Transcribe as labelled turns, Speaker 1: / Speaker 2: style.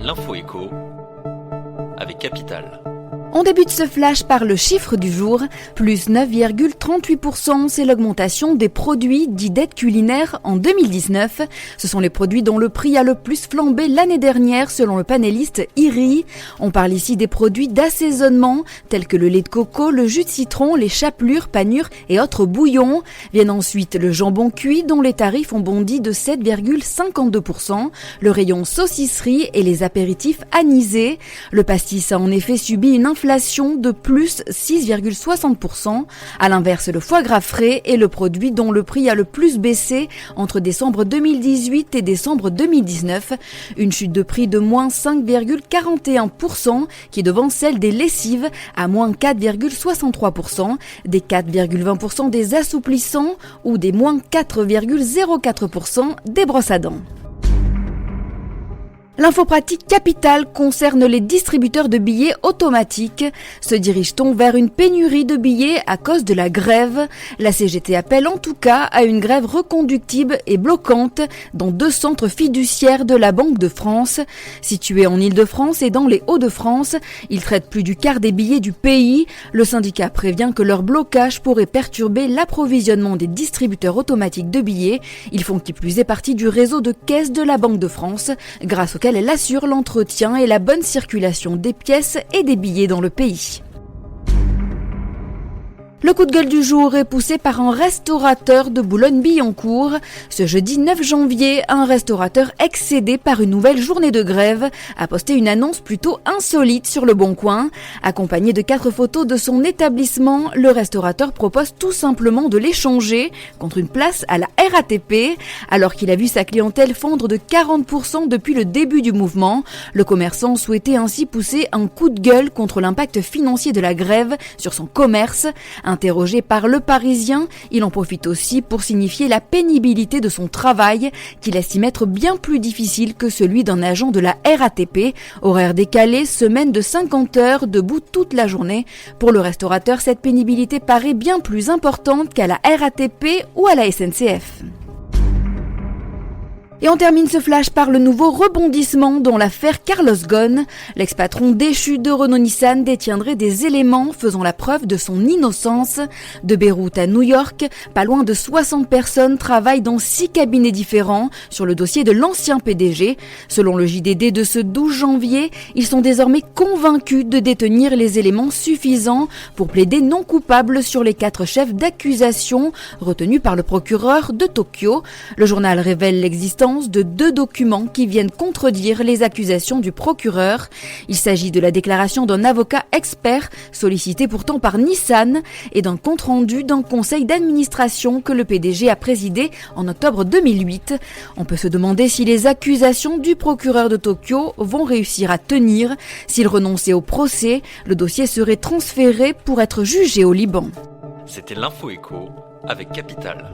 Speaker 1: L'info éco avec Capital.
Speaker 2: On débute ce flash par le chiffre du jour, plus 9,38%, c'est l'augmentation des produits dits d'aide culinaire en 2019. Ce sont les produits dont le prix a le plus flambé l'année dernière selon le panéliste IRI. On parle ici des produits d'assaisonnement tels que le lait de coco, le jus de citron, les chapelures, panures et autres bouillons. Viennent ensuite le jambon cuit dont les tarifs ont bondi de 7,52%, le rayon saucisserie et les apéritifs anisés. Le pastis a en effet subi une inflation de plus 6,60%. À l'inverse, le foie gras frais est le produit dont le prix a le plus baissé entre décembre 2018 et décembre 2019. Une chute de prix de moins 5,41% qui devance celle des lessives à moins 4,63%, des 4,20% des assouplissants ou des moins 4,04% des brosses à dents. L'info pratique Capital concerne les distributeurs de billets automatiques. Se dirige-t-on vers une pénurie de billets à cause de la grève ? La CGT appelle en tout cas à une grève reconductible et bloquante dans 2 centres fiduciaires de la Banque de France. Situés en Île-de-France et dans les Hauts-de-France, ils traitent plus du quart des billets du pays. Le syndicat prévient que leur blocage pourrait perturber l'approvisionnement des distributeurs automatiques de billets. Ils font qui plus est partie du réseau de caisses de la Banque de France, grâce auquel elle assure l'entretien et la bonne circulation des pièces et des billets dans le pays. Le coup de gueule du jour est poussé par un restaurateur de Boulogne-Billancourt. Ce jeudi 9 janvier, un restaurateur excédé par une nouvelle journée de grève a posté une annonce plutôt insolite sur Le Bon Coin. Accompagné de 4 photos de son établissement, le restaurateur propose tout simplement de l'échanger contre une place à la RATP. Alors qu'il a vu sa clientèle fondre de 40% depuis le début du mouvement, le commerçant souhaitait ainsi pousser un coup de gueule contre l'impact financier de la grève sur son commerce. Interrogé par Le Parisien, il en profite aussi pour signifier la pénibilité de son travail, qu'il estime être bien plus difficile que celui d'un agent de la RATP. Horaire décalé, semaine de 50 heures, debout toute la journée. Pour le restaurateur, cette pénibilité paraît bien plus importante qu'à la RATP ou à la SNCF. Et on termine ce flash par le nouveau rebondissement dans l'affaire Carlos Ghosn. L'ex-patron déchu de Renault-Nissan détiendrait des éléments faisant la preuve de son innocence. De Beyrouth à New York, pas loin de 60 personnes travaillent dans 6 cabinets différents sur le dossier de l'ancien PDG. Selon le JDD de ce 12 janvier, ils sont désormais convaincus de détenir les éléments suffisants pour plaider non coupable sur les 4 chefs d'accusation retenus par le procureur de Tokyo. Le journal révèle l'existence de 2 documents qui viennent contredire les accusations du procureur. Il s'agit de la déclaration d'un avocat expert sollicité pourtant par Nissan et d'un compte-rendu d'un conseil d'administration que le PDG a présidé en octobre 2008. On peut se demander si les accusations du procureur de Tokyo vont réussir à tenir. S'il renonçait au procès, le dossier serait transféré pour être jugé au Liban.
Speaker 1: C'était l'info éco avec Capital.